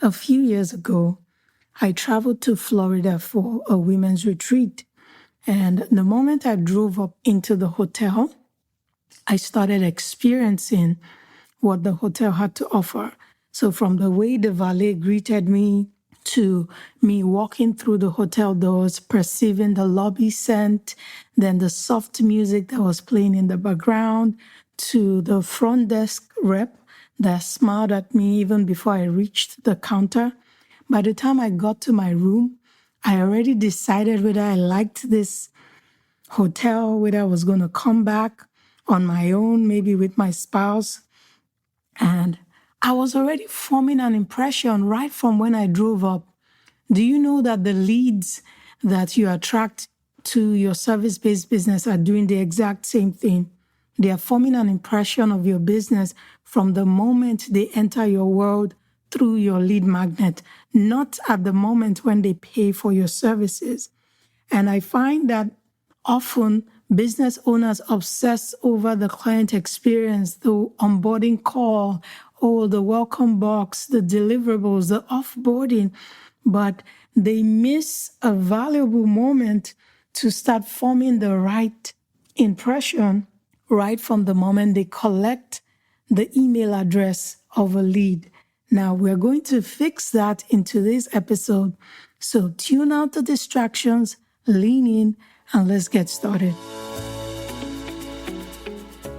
A few years ago, I traveled to Florida for a women's retreat. And the moment I drove up into the hotel, I started experiencing what the hotel had to offer. So from the way the valet greeted me, to me walking through the hotel doors, perceiving the lobby scent, then the soft music that was playing in the background, to the front desk rep that smiled at me even before I reached the counter. By the time I got to my room, I already decided whether I liked this hotel, whether I was going to come back on my own, maybe with my spouse. And I was already forming an impression right from when I drove up. Do you know that the leads that you attract to your service-based business are doing the exact same thing? They are forming an impression of your business from the moment they enter your world through your lead magnet, not at the moment when they pay for your services. And I find that often business owners obsess over the client experience, the onboarding call, or the welcome box, the deliverables, the offboarding, but they miss a valuable moment to start forming the right impression right from the moment they collect the email address of a lead. Now, we're going to fix that in today's episode. So tune out the distractions, lean in, and let's get started.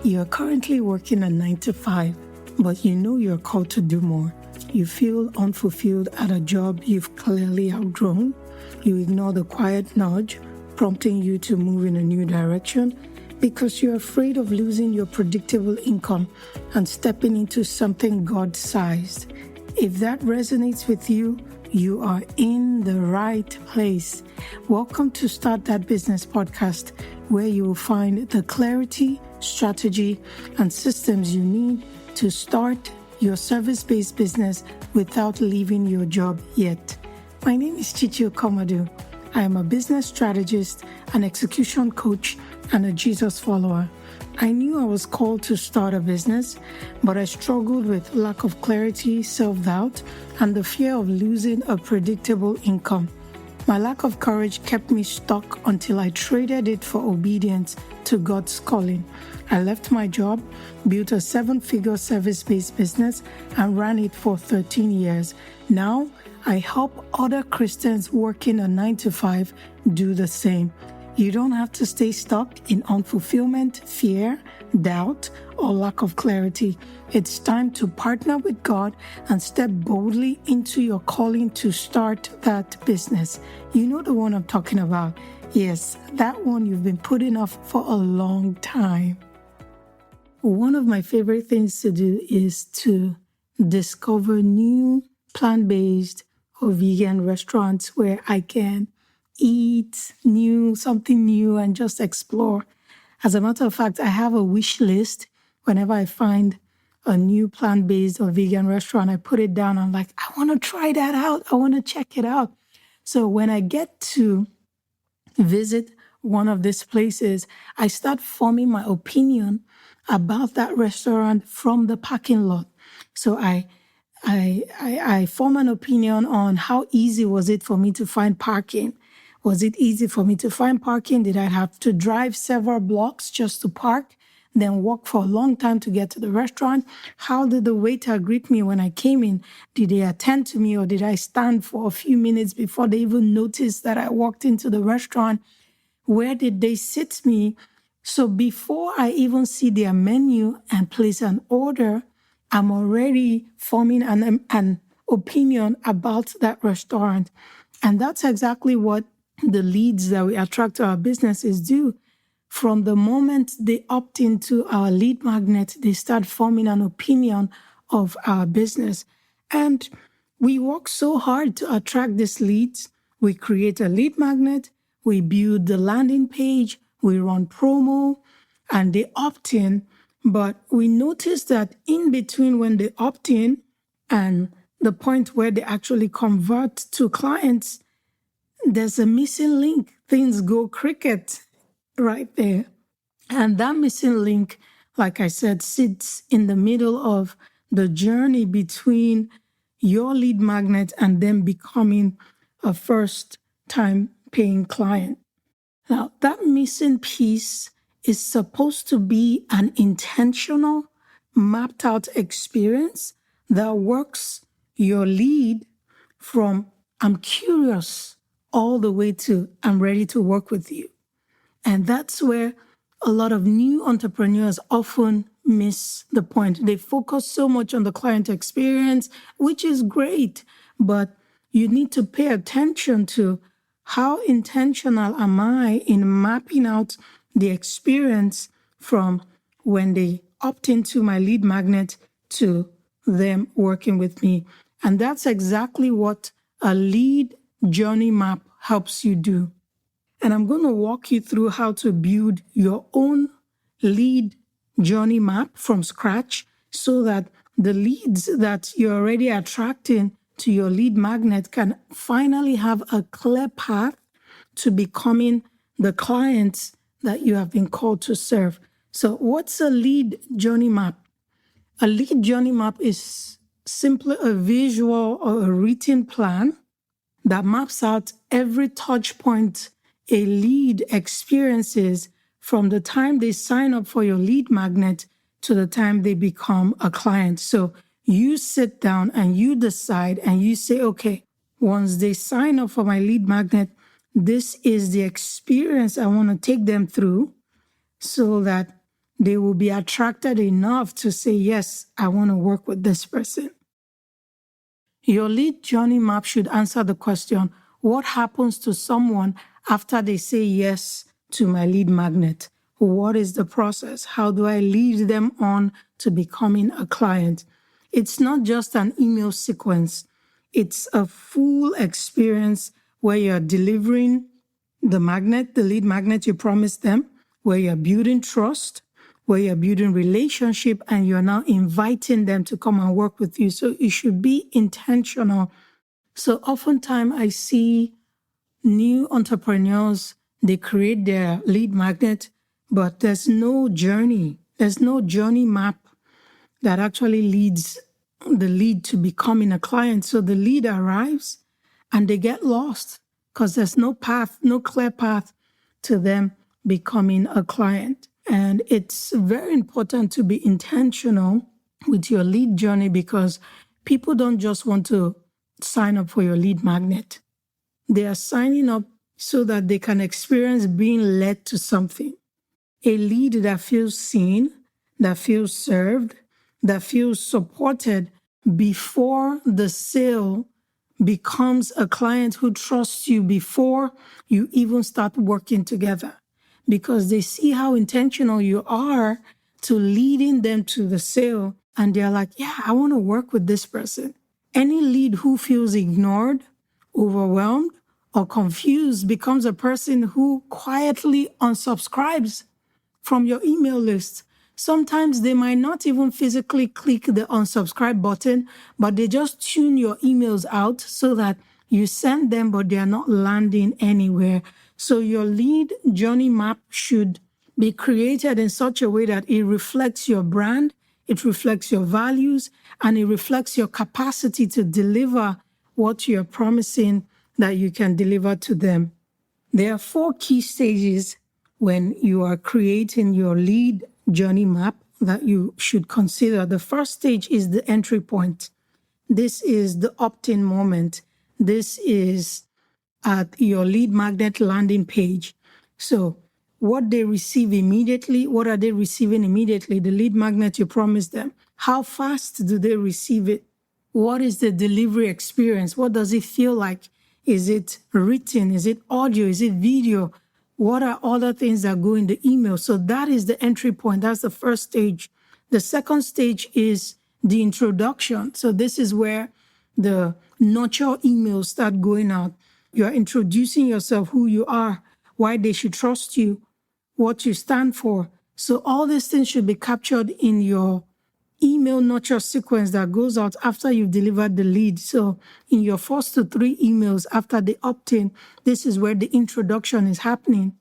You're currently working a 9 to 5, but you know you're called to do more. You feel unfulfilled at a job you've clearly outgrown. You ignore the quiet nudge, prompting you to move in a new direction because you're afraid of losing your predictable income and stepping into something God-sized. If that resonates with you, you are in the right place. Welcome to Start That Business podcast, where you will find the clarity, strategy, and systems you need to start your service-based business without leaving your job yet. My name is Chichi Okomadu. I am a business strategist, an execution coach, and a Jesus follower. I knew I was called to start a business, but I struggled with lack of clarity, self-doubt, and the fear of losing a predictable income. My lack of courage kept me stuck until I traded it for obedience to God's calling. I left my job, built a 7-figure service-based business, and ran it for 13 years. Now, I help other Christians working a 9 to 5 do the same. You don't have to stay stuck in unfulfillment, fear, doubt, or lack of clarity. It's time to partner with God and step boldly into your calling to start that business. You know the one I'm talking about. Yes, that one you've been putting off for a long time. One of my favorite things to do is to discover new plant-based or vegan restaurants where I can eat something new and just explore. As a matter of fact, I have a wish list. Whenever I find a new plant-based or vegan restaurant, I put it down. I'm like, I want to try that out. I want to check it out. So when I get to visit one of these places, I start forming my opinion about that restaurant from the parking lot. So I form an opinion on how easy was it for me to find parking. Was it easy for me to find parking? Did I have to drive several blocks just to park, then walk for a long time to get to the restaurant? How did the waiter greet me when I came in? Did they attend to me, or did I stand for a few minutes before they even noticed that I walked into the restaurant? Where did they sit me? So before I even see their menu and place an order, I'm already forming an opinion about that restaurant. And that's exactly what the leads that we attract to our businesses do. From the moment they opt into our lead magnet, they start forming an opinion of our business. And we work so hard to attract these leads. We create a lead magnet, we build the landing page, we run promo, and they opt in. But we notice that in between when they opt in and the point where they actually convert to clients, there's a missing link. Things go cricket right there. And that missing link, like I said, sits in the middle of the journey between your lead magnet and then becoming a first-time paying client. Now, that missing piece is supposed to be an intentional, mapped out experience that works your lead from I'm curious all the way to I'm ready to work with you. And that's where a lot of new entrepreneurs often miss the point. They focus so much on the client experience, which is great, but you need to pay attention to how intentional am I in mapping out the experience from when they opt into my lead magnet to them working with me. And that's exactly what a lead journey map helps you do. And I'm going to walk you through how to build your own lead journey map from scratch so that the leads that you're already attracting to your lead magnet can finally have a clear path to becoming the clients that you have been called to serve. So what's a lead journey map? A lead journey map is simply a visual or a written plan that maps out every touch point a lead experiences from the time they sign up for your lead magnet to the time they become a client. So you sit down and you decide and you say, okay, once they sign up for my lead magnet, this is the experience I want to take them through so that they will be attracted enough to say, yes, I want to work with this person. Your lead journey map should answer the question, what happens to someone after they say yes to my lead magnet? What is the process? How do I lead them on to becoming a client? It's not just an email sequence. It's a full experience where you're delivering the magnet, the lead magnet you promised them, where you're building trust, where you're building relationship, and you're now inviting them to come and work with you. So it should be intentional. So oftentimes I see new entrepreneurs, they create their lead magnet, but there's no journey. There's no journey map that actually leads the lead to becoming a client. So the lead arrives and they get lost because there's no path, no clear path to them becoming a client. And it's very important to be intentional with your lead journey because people don't just want to sign up for your lead magnet. They are signing up so that they can experience being led to something. A lead that feels seen, that feels served, that feels supported before the sale becomes a client who trusts you before you even start working together, because they see how intentional you are to leading them to the sale. And they're like, yeah, I want to work with this person. Any lead who feels ignored, overwhelmed, or confused becomes a person who quietly unsubscribes from your email list. Sometimes they might not even physically click the unsubscribe button, but they just tune your emails out so that you send them, but they are not landing anywhere. So your lead journey map should be created in such a way that it reflects your brand, it reflects your values, and it reflects your capacity to deliver what you're promising that you can deliver to them. There are 4 key stages when you are creating your lead journey map that you should consider. The first stage is the entry point. This is the opt-in moment. This is at your lead magnet landing page. So what they receive immediately, what are they receiving immediately? The lead magnet you promised them. How fast do they receive it? What is the delivery experience? What does it feel like? Is it written? Is it audio? Is it video? What are other things that go in the email? So that is the entry point. That's the first stage. The second stage is the introduction. So this is where the nurture emails start going out. You're introducing yourself, who you are, why they should trust you, what you stand for. So all these things should be captured in your email nurture sequence that goes out after you've delivered the lead. So in your first to 3 emails after the opt-in, this is where the introduction is happening.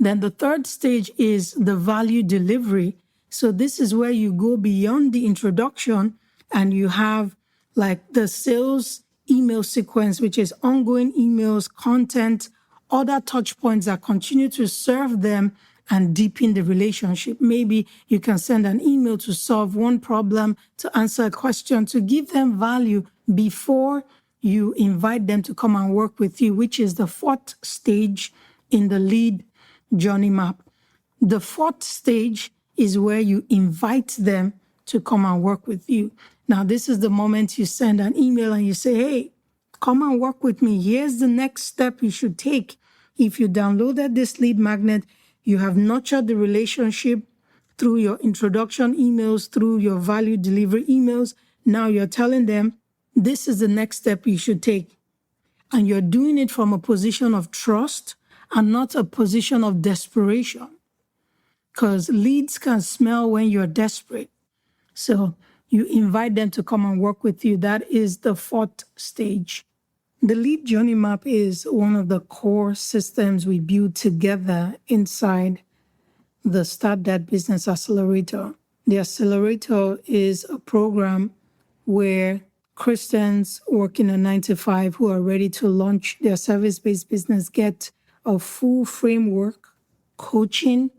Then the third stage is the value delivery. So this is where you go beyond the introduction and you have like the sales email sequence, which is ongoing emails, content, other touch points that continue to serve them and deepen the relationship. Maybe you can send an email to solve one problem, to answer a question, to give them value before you invite them to come and work with you, which is the fourth stage in the lead journey map. The fourth stage is where you invite them to come and work with you. Now, this is the moment you send an email and you say, hey, come and work with me. Here's the next step you should take. If you downloaded this lead magnet, you have nurtured the relationship through your introduction emails, through your value delivery emails. Now you're telling them, this is the next step you should take. And you're doing it from a position of trust and not a position of desperation. Because leads can smell when you're desperate. So you invite them to come and work with you. That is the fourth stage. The lead journey map is one of the core systems we build together inside the Start That Business Accelerator. The Accelerator is a program where Christians working a 9-to-5 who are ready to launch their service-based business get a full framework, coaching,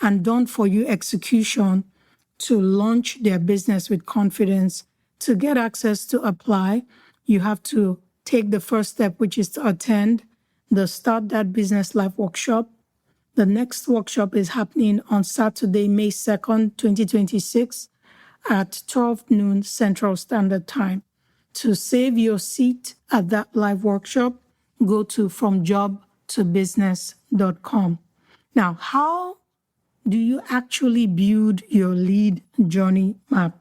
and done-for-you execution to launch their business with confidence. To get access to apply, you have to take the first step, which is to attend the Start That Business Live workshop. The next workshop is happening on Saturday, May 2nd, 2026 at 12 noon Central Standard Time. To save your seat at that live workshop, go to fromjobtobusiness.com. Now, how do you actually build your lead journey map?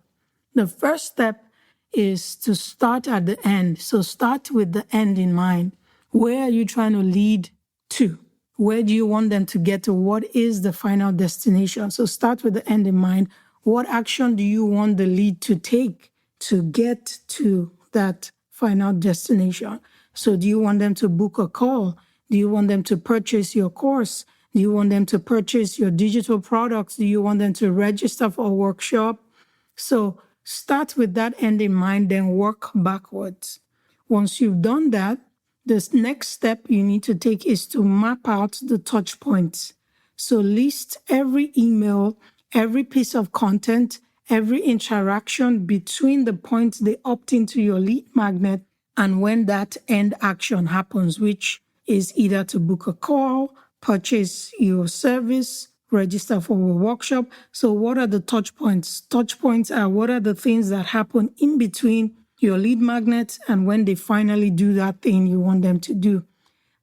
The first step is to start at the end. So start with the end in mind. Where are you trying to lead to? Where do you want them to get to? What is the final destination? So start with the end in mind. What action do you want the lead to take to get to that final destination? So do you want them to book a call? Do you want them to purchase your course? Do you want them to purchase your digital products? Do you want them to register for a workshop? So start with that end in mind, then work backwards. Once you've done that, the next step you need to take is to map out the touch points. So list every email, every piece of content, every interaction between the points they opt into your lead magnet and when that end action happens, which is either to book a call, purchase your service, register for a workshop. So what are the touch points? Touch points are what are the things that happen in between your lead magnet and when they finally do that thing you want them to do.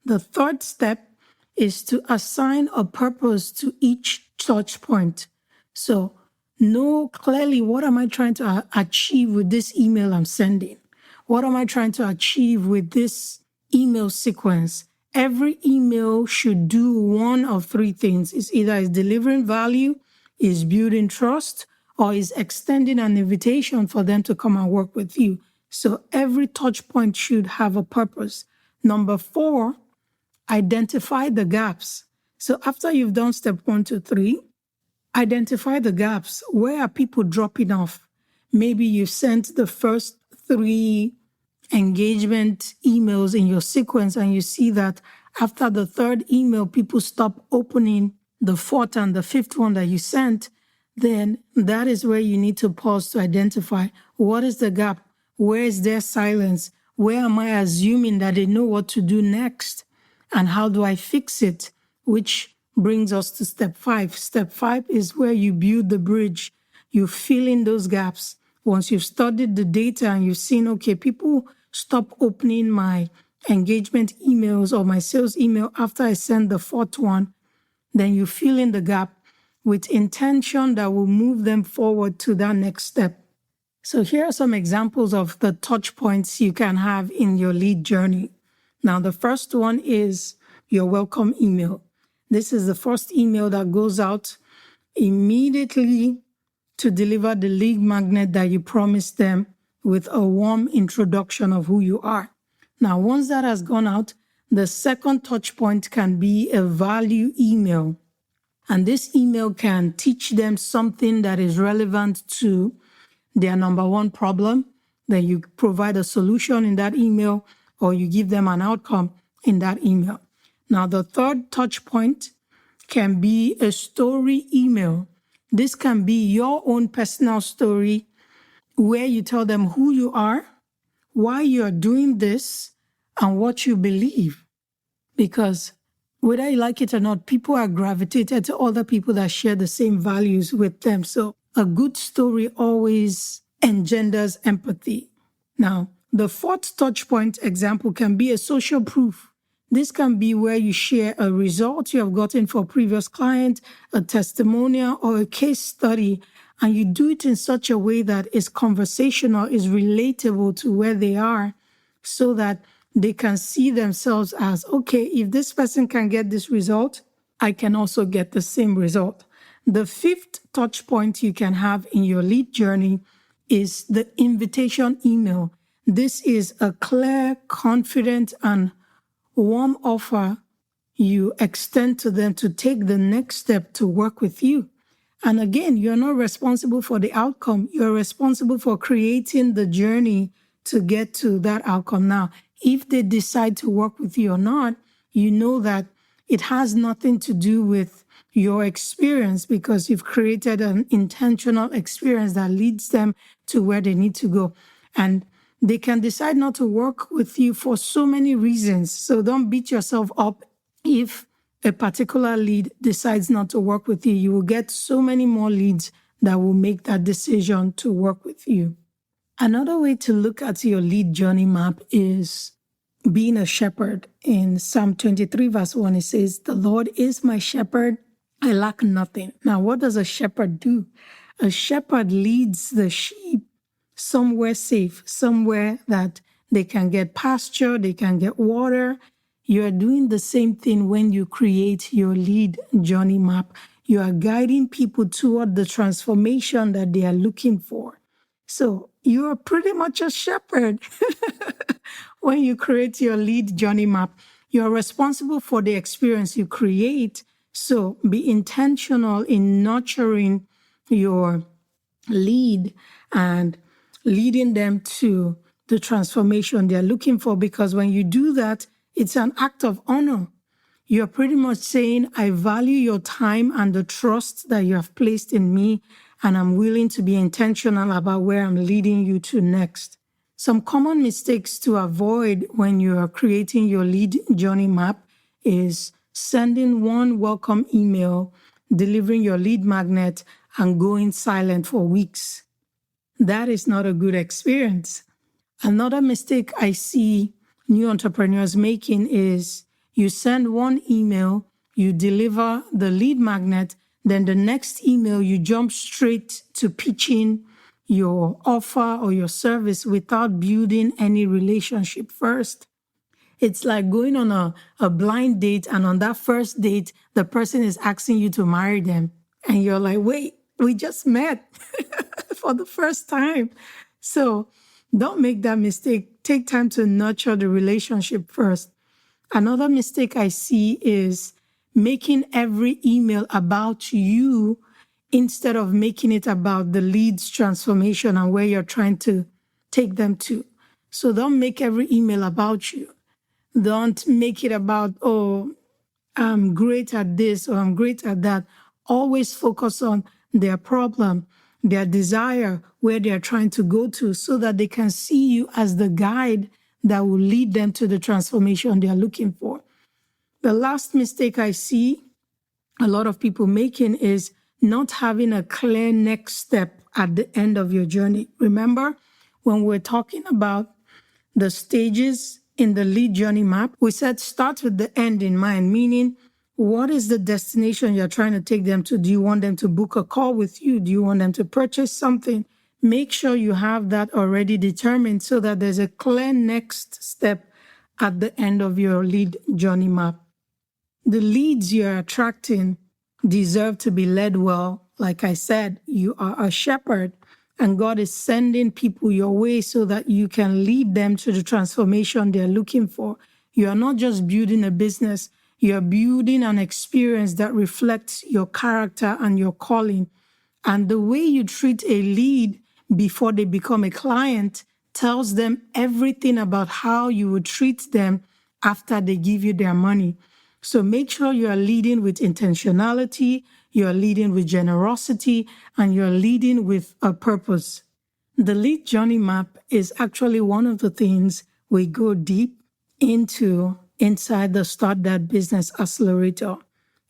The third step is to assign a purpose to each touch point. So know clearly, what am I trying to achieve with this email I'm sending? What am I trying to achieve with this email sequence? Every email should do one of three things. It's either is delivering value, is building trust, or is extending an invitation for them to come and work with you. So every touch point should have a purpose. Number 4, identify the gaps. So after you've done step 1 to 3, identify the gaps. Where are people dropping off? Maybe you sent the first 3 engagement emails in your sequence and you see that after the 3rd email, people stop opening the 4th and the 5th one that you sent. Then that is where you need to pause to identify what is the gap. Where is their silence? Where am I assuming that they know what to do next? And how do I fix it? Which brings us to step 5. Step 5 is where you build the bridge. You fill in those gaps. Once you've studied the data and you've seen, okay, people stop opening my engagement emails or my sales email after I send the 4th one, then you fill in the gap with intention that will move them forward to that next step. So here are some examples of the touch points you can have in your lead journey. Now, the first one is your welcome email. This is the first email that goes out immediately to deliver the lead magnet that you promised them with a warm introduction of who you are. Now, once that has gone out, the second touch point can be a value email. And this email can teach them something that is relevant to their number 1 problem, then you provide a solution in that email, or you give them an outcome in that email. Now, the third touch point can be a story email. This can be your own personal story where you tell them who you are, why you're doing this, and what you believe. Because whether you like it or not, people are gravitated to other people that share the same values with them. So a good story always engenders empathy. Now, the fourth touch point example can be a social proof. This can be where you share a result you have gotten for a previous client, a testimonial, or a case study, and you do it in such a way that is conversational, is relatable to where they are, so that they can see themselves as, okay, if this person can get this result, I can also get the same result. The fifth touch point you can have in your lead journey is the invitation email. This is a clear, confident, and warm offer you extend to them to take the next step to work with you. And again, you're not responsible for the outcome. You're responsible for creating the journey to get to that outcome. Now, if they decide to work with you or not, you know that it has nothing to do with your experience, because you've created an intentional experience that leads them to where they need to go. And they can decide not to work with you for so many reasons. So don't beat yourself up if a particular lead decides not to work with you. You will get so many more leads that will make that decision to work with you. Another way to look at your lead journey map is being a shepherd. In Psalm 23, verse 1, it says, "The Lord is my shepherd, I lack nothing." Now, what does a shepherd do? A shepherd leads the sheep somewhere safe, somewhere that they can get pasture, they can get water. You are doing the same thing when you create your lead journey map. You are guiding people toward the transformation that they are looking for. So you are pretty much a shepherd when you create your lead journey map. You're responsible for the experience you create. So be intentional in nurturing your lead and leading them to the transformation they're looking for. Because when you do that, it's an act of honor. You're pretty much saying, I value your time and the trust that you have placed in me, and I'm willing to be intentional about where I'm leading you to next. Some common mistakes to avoid when you are creating your lead journey map is sending one welcome email, delivering your lead magnet, and going silent for weeks. That is not a good experience. Another mistake I see new entrepreneurs making is you send one email, you deliver the lead magnet, then the next email you jump straight to pitching your offer or your service without building any relationship first. It's like going on a blind date, and on that first date, the person is asking you to marry them. And you're like, wait, we just met for the first time. So don't make that mistake. Take time to nurture the relationship first. Another mistake I see is making every email about you instead of making it about the lead's transformation and where you're trying to take them to. So don't make every email about you. Don't make it about, oh, I'm great at this or I'm great at that. Always focus on their problem, their desire, where they're trying to go to, so that they can see you as the guide that will lead them to the transformation they're looking for. The last mistake I see a lot of people making is not having a clear next step at the end of your journey. Remember, when we're talking about the stages in the lead journey map, we said start with the end in mind, meaning what is the destination you're trying to take them to? Do you want them to book a call with you? Do you want them to purchase something? Make sure you have that already determined so that there's a clear next step at the end of your lead journey map. The leads you're attracting deserve to be led well. Like I said, you are a shepherd, and God is sending people your way so that you can lead them to the transformation they're looking for. You are not just building a business, you are building an experience that reflects your character and your calling. And the way you treat a lead before they become a client tells them everything about how you would treat them after they give you their money. So make sure you are leading with intentionality, you are leading with generosity, and you are leading with a purpose. The lead journey map is actually one of the things we go deep into inside the Start That Business Accelerator.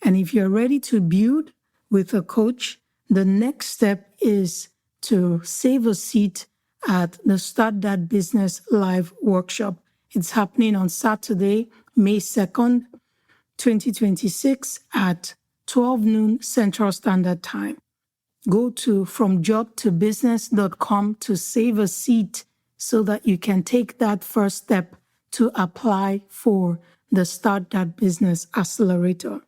And if you're ready to build with a coach, the next step is to save a seat at the Start That Business Live workshop. It's happening on Saturday, May 2nd, 2026 at 12 noon Central Standard Time. Go to fromjobtobusiness.com to save a seat so that you can take that first step to apply for the Start That Business Accelerator.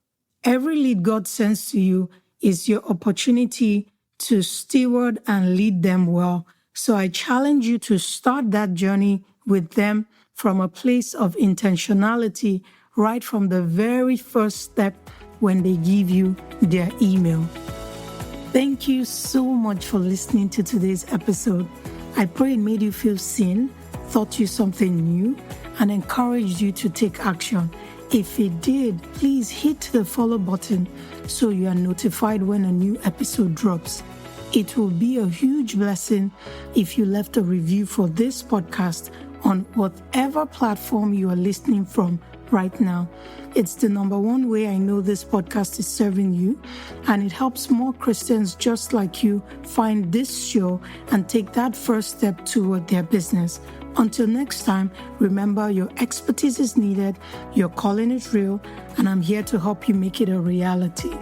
Every lead God sends to you is your opportunity to steward and lead them well. So I challenge you to start that journey with them from a place of intentionality right from the very first step when they give you their email. Thank you so much for listening to today's episode. I pray it made you feel seen, taught you something new, and encouraged you to take action. If it did, please hit the follow button so you are notified when a new episode drops. It will be a huge blessing if you left a review for this podcast on whatever platform you are listening from right now. It's the number one way I know this podcast is serving you, and it helps more Christians just like you find this show and take that first step toward their business. Until next time, remember your expertise is needed, your calling is real, and I'm here to help you make it a reality.